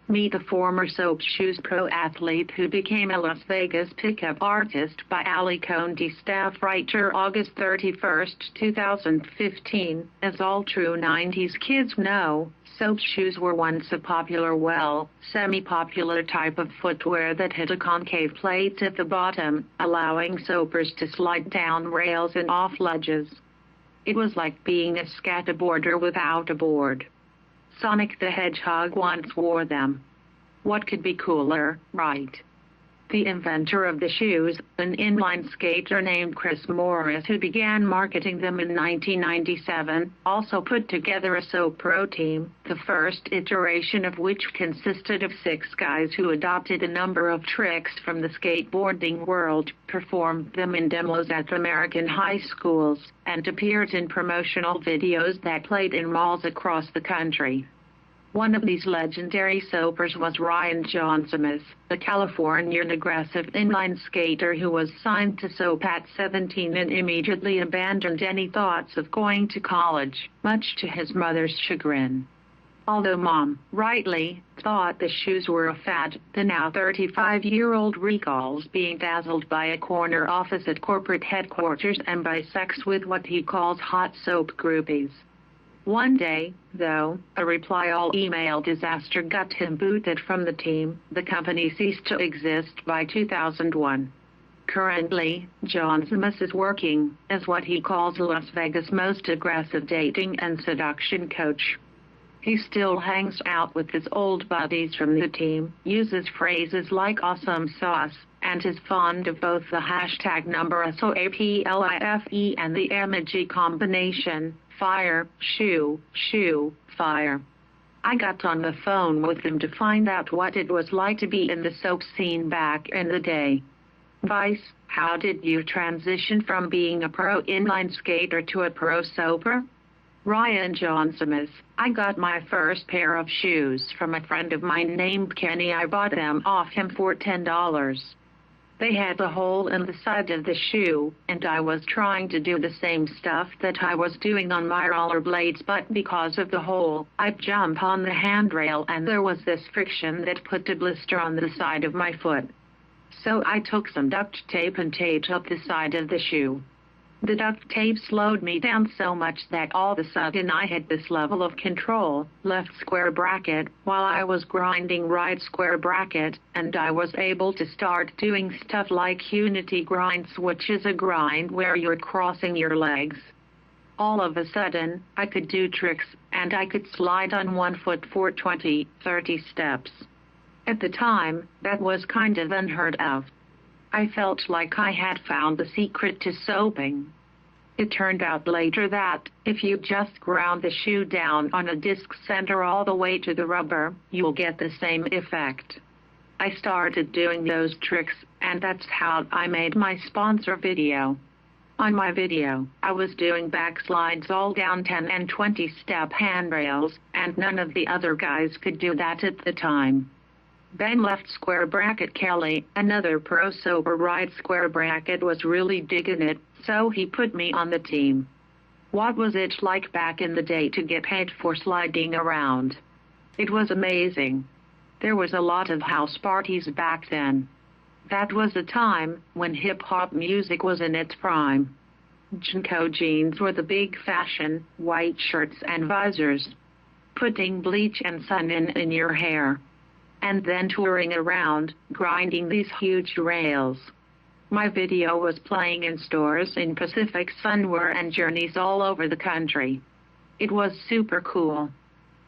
Meet a former Soap Shoes pro athlete who became a Las Vegas pickup artist by Allie Conti, staff writer, August 31, 2015. As all true 90s kids know, soap shoes were once a popular, well, semi-popular type of footwear that had a concave plate at the bottom, allowing soapers to slide down rails and off ledges. It was like being a skateboarder without a board. Sonic the Hedgehog once wore them. What could be cooler, right? The inventor of the shoes, an inline skater named Chris Morris, who began marketing them in 1997, also put together a soap pro team, the first iteration of which consisted of 6 guys who adopted a number of tricks from the skateboarding world, performed them in demos at American high schools, and appeared in promotional videos that played in malls across the country. One of these legendary soapers was Ryan Jaunzemis, a Californian aggressive inline skater who was signed to soap at 17 and immediately abandoned any thoughts of going to college, much to his mother's chagrin. Although Mom, rightly, thought the shoes were a fad, the now 35-year-old recalls being dazzled by a corner office at corporate headquarters and by sex with what he calls hot soap groupies. One day, though, a reply-all email disaster got him booted from the team. The company ceased to exist by 2001. Currently, Jaunzemis is working as what he calls Las Vegas' most aggressive dating and seduction coach. He still hangs out with his old buddies from the team, uses phrases like awesome sauce, and is fond of both the hashtag number SOAPLIFE and the emoji combination, fire, shoe, fire. I got on the phone with him to find out what it was like to be in the soap scene back in the day. Vice, how did you transition from being a pro inline skater to a pro soaper? Ryan Jaunzemis, I got my first pair of shoes from a friend of mine named Kenny. I bought them off him for $10. They had a hole in the side of the shoe, and I was trying to do the same stuff that I was doing on my rollerblades, but because of the hole, I'd jump on the handrail and there was this friction that put a blister on the side of my foot. So I took some duct tape and taped up the side of the shoe. The duct tape slowed me down so much that all of a sudden I had this level of control, left square bracket, while I was grinding right square bracket, and I was able to start doing stuff like unity grinds, which is a grind where you're crossing your legs. All of a sudden, I could do tricks, and I could slide on one foot for 20, 30 steps. At the time, that was kind of unheard of. I felt like I had found the secret to soaping. It turned out later that, if you just ground the shoe down on a disc center all the way to the rubber, you'll get the same effect. I started doing those tricks, and that's how I made my sponsor video. On my video, I was doing backslides all down 10 and 20 step handrails, and none of the other guys could do that at the time. Ben left square bracket Kelly, another pro soaper right square bracket, was really digging it, so he put me on the team. What was it like back in the day to get paid for sliding around? It was amazing. There was a lot of house parties back then. That was a time when hip-hop music was in its prime. Jinko jeans were the big fashion, white shirts and visors. Putting bleach and sun in your hair. And then touring around, grinding these huge rails. My video was playing in stores in Pacific Sunwear and Journeys all over the country. It was super cool.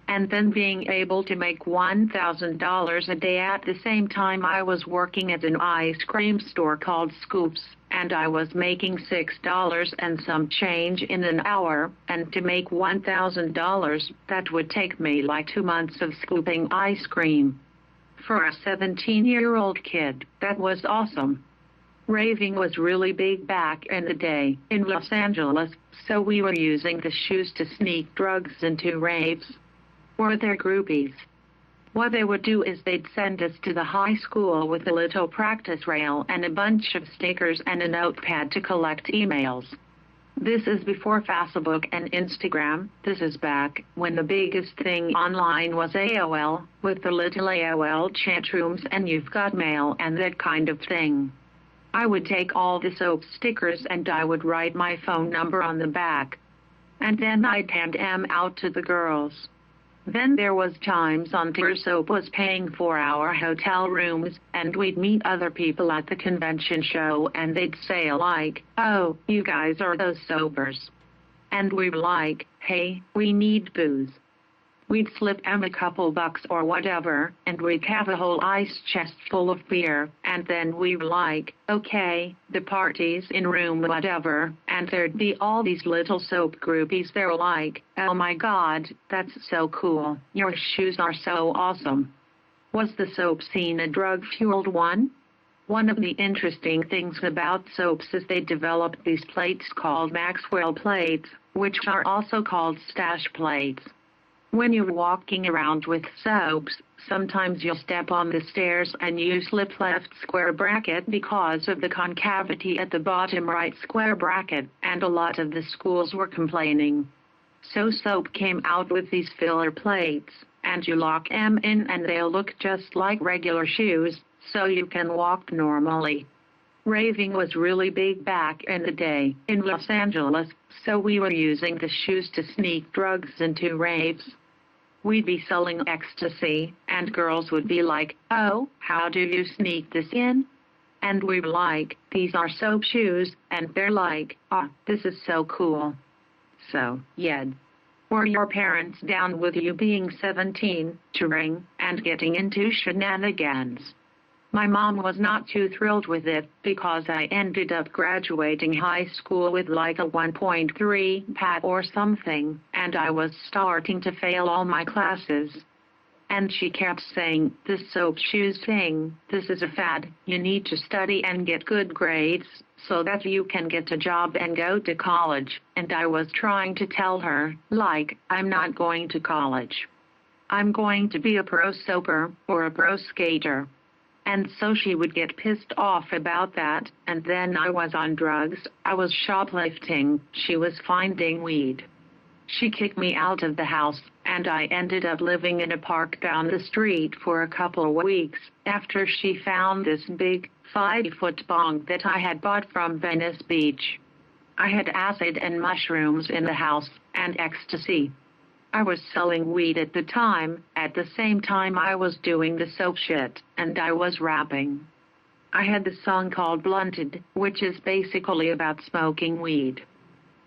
And then being able to make $1,000 a day at the same time I was working at an ice cream store called Scoops, and I was making $6 and some change in an hour, and to make $1,000, that would take me like 2 months of scooping ice cream. For a 17-year-old kid, that was awesome. Raving was really big back in the day in Los Angeles, so we were using the shoes to sneak drugs into raves. Were there groupies? What they would do is they'd send us to the high school with a little practice rail and a bunch of stickers and a notepad to collect emails. This is before Facebook and Instagram. This is back when the biggest thing online was AOL, with the little AOL chat rooms and you've got mail and that kind of thing. I would take all the soap stickers and I would write my phone number on the back. And then I'd hand them out to the girls. Then there was times on tour soap was paying for our hotel rooms, and we'd meet other people at the convention show and they'd say like, "Oh, you guys are those soapers." And we were like, "Hey, we need booze." We'd slip them a couple bucks or whatever, and we'd have a whole ice chest full of beer, and then we were like, "Okay, the party's in room whatever," and there'd be all these little soap groupies. They're like, "Oh my god, that's so cool, your shoes are so awesome." Was the soap scene a drug-fueled one? One of the interesting things about soaps is they developed these plates called Maxwell plates, which are also called stash plates. When you're walking around with soaps, sometimes you'll step on the stairs and you slip left square bracket because of the concavity at the bottom right square bracket, and a lot of the schools were complaining. So soap came out with these filler plates, and you lock them in and they'll look just like regular shoes, so you can walk normally. Raving was really big back in the day in Los Angeles, so we were using the shoes to sneak drugs into raves. We'd be selling ecstasy, and girls would be like, "Oh, how do you sneak this in?" And we were like, "These are soap shoes," and they're like, "Ah, this is so cool." So, yeah. Were your parents down with you being 17, touring, and getting into shenanigans? My mom was not too thrilled with it because I ended up graduating high school with like a 1.3 PAT or something, and I was starting to fail all my classes. And she kept saying, "This soap shoes thing, this is a fad. You need to study and get good grades so that you can get a job and go to college." And I was trying to tell her, like, I'm not going to college. I'm going to be a pro soaper or a pro skater. And so she would get pissed off about that, and then I was on drugs, I was shoplifting, she was finding weed. She kicked me out of the house, and I ended up living in a park down the street for a couple of weeks after she found this big 5-foot bong that I had bought from Venice Beach. I had acid and mushrooms in the house, and ecstasy. I was selling weed at the time. At the same time I was doing the soap shit, and I was rapping. I had the song called Blunted, which is basically about smoking weed.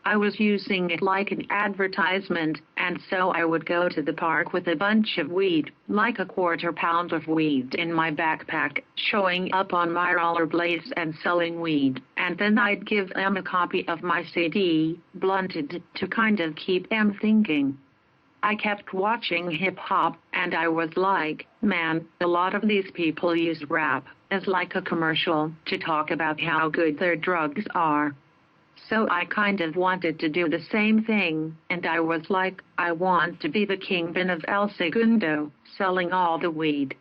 I was using it like an advertisement, and so I would go to the park with a bunch of weed, like a 1/4 pound of weed in my backpack, showing up on my rollerblades and selling weed, and then I'd give them a copy of my CD, Blunted, to kind of keep them thinking. I kept watching hip-hop, and I was like, man, a lot of these people use rap as like a commercial to talk about how good their drugs are. So I kind of wanted to do the same thing, and I was like, I want to be the kingpin of El Segundo, selling all the weed.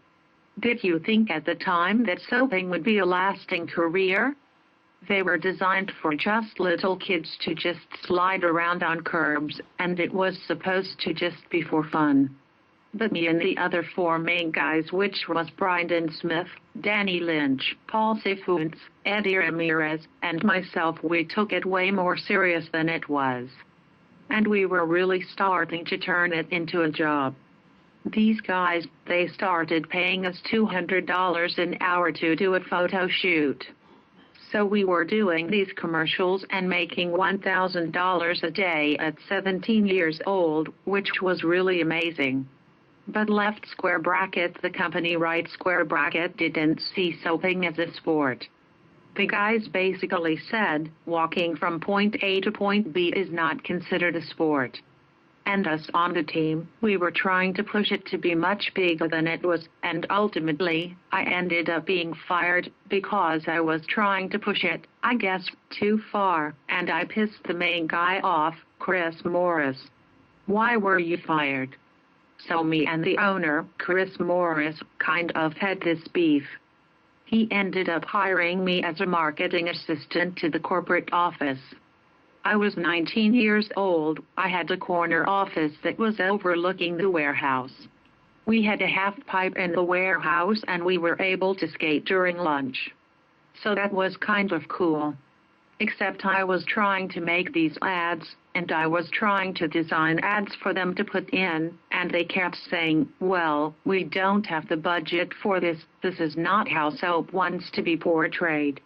Did you think at the time that soaping would be a lasting career? They were designed for just little kids to just slide around on curbs, and it was supposed to just be for fun. But me and the other 4 main guys, which was Brandon Smith, Danny Lynch, Paul Sifuentes, Eddie Ramirez, and myself, we took it way more serious than it was. And we were really starting to turn it into a job. These guys, they started paying us $200 an hour to do a photo shoot. So we were doing these commercials and making $1,000 a day at 17 years old, which was really amazing. But left square bracket, the company right square bracket, didn't see soaping as a sport. The guys basically said, walking from point A to point B is not considered a sport. And us on the team, we were trying to push it to be much bigger than it was, and ultimately, I ended up being fired because I was trying to push it, I guess, too far, and I pissed the main guy off, Chris Morris. Why were you fired? So me and the owner, Chris Morris, kind of had this beef. He ended up hiring me as a marketing assistant to the corporate office. I was 19 years old. I had a corner office that was overlooking the warehouse. We had a half pipe in the warehouse and we were able to skate during lunch. So that was kind of cool. Except I was trying to make these ads, and I was trying to design ads for them to put in, and they kept saying, well, we don't have the budget for this, this is not how soap wants to be portrayed.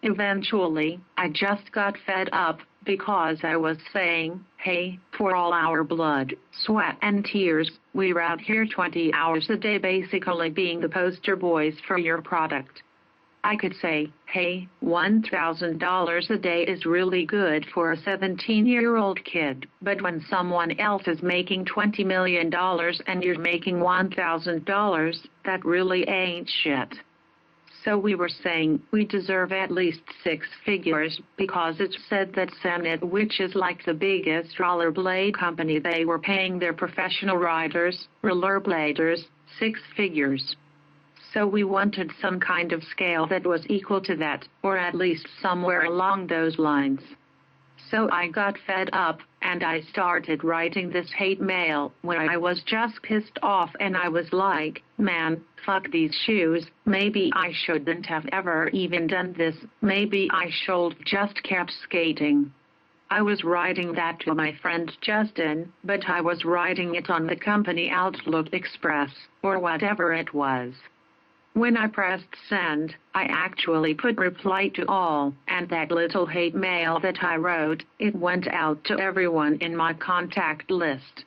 Eventually, I just got fed up, because I was saying, hey, for all our blood, sweat and tears, we're out here 20 hours a day basically being the poster boys for your product. I could say, hey, $1,000 a day is really good for a 17-year-old kid, but when someone else is making $20 million and you're making $1,000, that really ain't shit. So we were saying we deserve at least six figures because it said that Senate, which is like the biggest rollerblade company, they were paying their professional riders, rollerbladers, six figures. So we wanted some kind of scale that was equal to that, or at least somewhere along those lines. So I got fed up, and I started writing this hate mail where I was just pissed off and I was like, man, fuck these shoes, maybe I shouldn't have ever even done this, maybe I should just kept skating. I was writing that to my friend Justin, but I was writing it on the company Outlook Express, or whatever it was. When I pressed send, I actually put reply to all, and that little hate mail that I wrote, it went out to everyone in my contact list.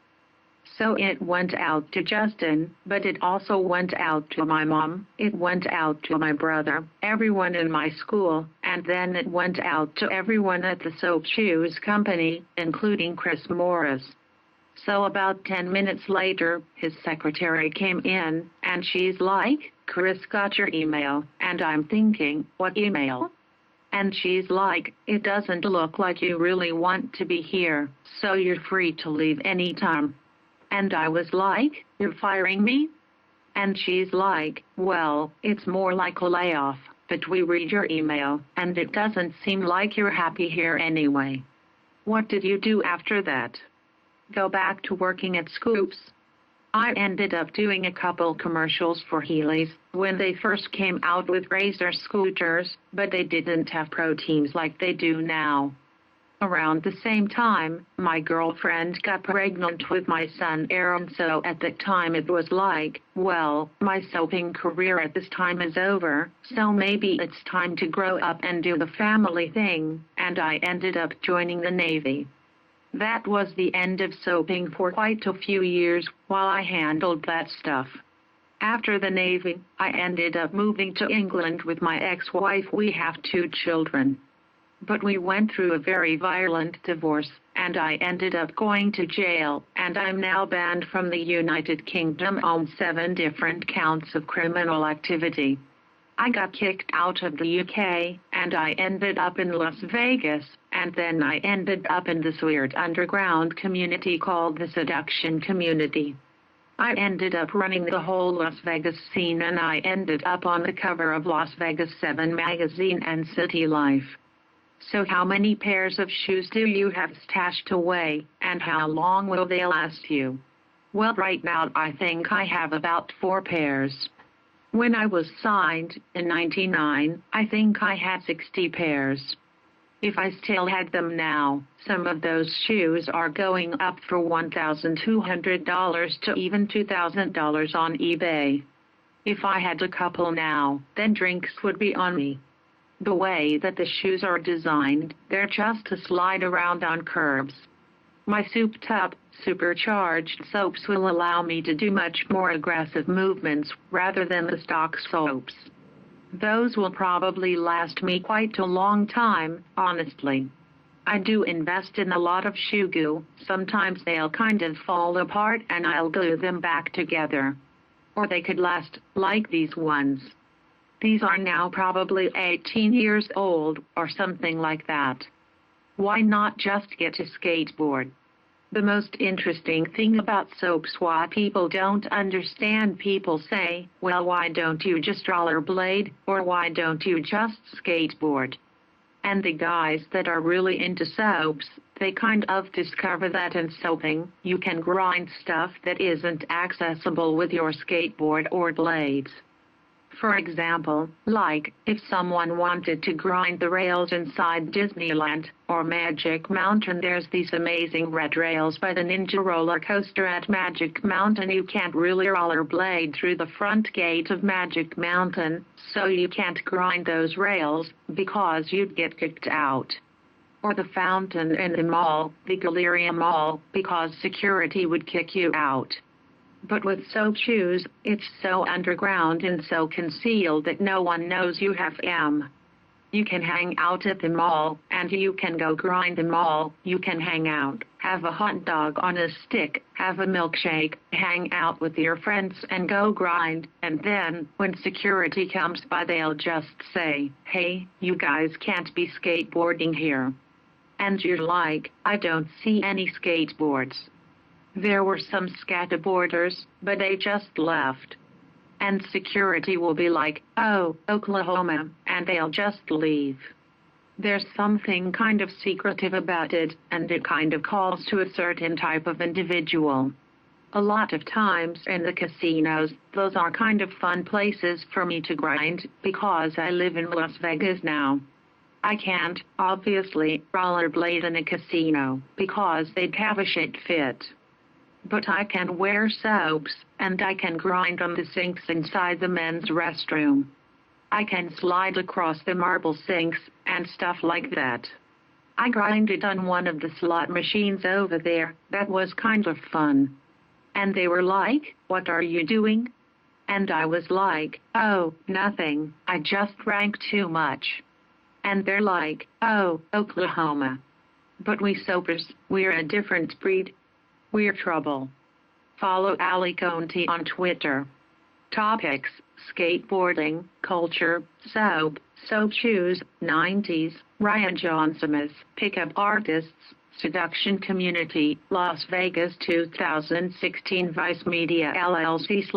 So it went out to Justin, but it also went out to my mom, it went out to my brother, everyone in my school, and then it went out to everyone at the soap shoes company, including Chris Morris. So about 10 minutes later, his secretary came in, and she's like, Chris got your email, and I'm thinking, what email? And she's like, it doesn't look like you really want to be here, so you're free to leave anytime. And I was like, you're firing me? And she's like, well, it's more like a layoff, but we read your email, and it doesn't seem like you're happy here anyway. What did you do after that? Go back to working at Scoops? I ended up doing a couple commercials for Heelys when they first came out with razor scooters, but they didn't have pro teams like they do now. Around the same time, my girlfriend got pregnant with my son Aaron, so at the time it was like, well, my soaping career at this time is over, so maybe it's time to grow up and do the family thing, and I ended up joining the Navy. That was the end of soaping for quite a few years while I handled that stuff. After the Navy, I ended up moving to England with my ex-wife. We have 2 children. But we went through a very violent divorce, and I ended up going to jail, and I'm now banned from the United Kingdom on 7 different counts of criminal activity. I got kicked out of the UK, and I ended up in Las Vegas, and then I ended up in this weird underground community called the seduction community. I ended up running the whole Las Vegas scene, and I ended up on the cover of Las Vegas 7 magazine and City Life. So how many pairs of shoes do you have stashed away, and how long will they last you? Well, right now I think I have about 4 pairs. When I was signed, in '99, I think I had 60 pairs. If I still had them now, some of those shoes are going up for $1,200 to even $2,000 on eBay. If I had a couple now, then drinks would be on me. The way that the shoes are designed, they're just to slide around on curbs. My souped-up, supercharged soaps will allow me to do much more aggressive movements rather than the stock soaps. Those will probably last me quite a long time, honestly. I do invest in a lot of shoe glue. Sometimes they'll kind of fall apart and I'll glue them back together. Or they could last, like these ones. These are now probably 18 years old, or something like that. Why not just get a skateboard? The most interesting thing about soaps, why people don't understand, people say, well, why don't you just rollerblade, or why don't you just skateboard? And the guys that are really into soaps, they kind of discover that in soaping, you can grind stuff that isn't accessible with your skateboard or blades. For example, like, if someone wanted to grind the rails inside Disneyland or Magic Mountain, there's these amazing red rails by the Ninja roller coaster at Magic Mountain. You can't really rollerblade through the front gate of Magic Mountain, so you can't grind those rails, because you'd get kicked out. Or the fountain in the mall, the Galleria Mall, because security would kick you out. But with soap shoes, it's so underground and so concealed that no one knows you have them. You can hang out at the mall, and you can go grind the mall. You can hang out, have a hot dog on a stick, have a milkshake, hang out with your friends and go grind, and then, when security comes by, they'll just say, "Hey, you guys can't be skateboarding here." And you're like, "I don't see any skateboards." There were some skateboarders, but they just left. And security will be like, "Oh, Oklahoma," and they'll just leave. There's something kind of secretive about it, and it kind of calls to a certain type of individual. A lot of times in the casinos, those are kind of fun places for me to grind, because I live in Las Vegas now. I can't, obviously, rollerblade in a casino, because they'd have a shit fit. But I can wear soaps, and I can grind on the sinks inside the men's restroom. I can slide across the marble sinks, and stuff like that. I grinded on one of the slot machines over there. That was kind of fun. And they were like, "What are you doing?" And I was like, "Oh, nothing, I just drank too much." And they're like, "Oh, Oklahoma. But we soapers, we're a different breed. We're trouble." Follow Allie Conti on Twitter. Topics: skateboarding, culture, soap shoes, 90s, Ryan Jaunzemis, pickup artists, seduction community, Las Vegas 2016 Vice Media LLC //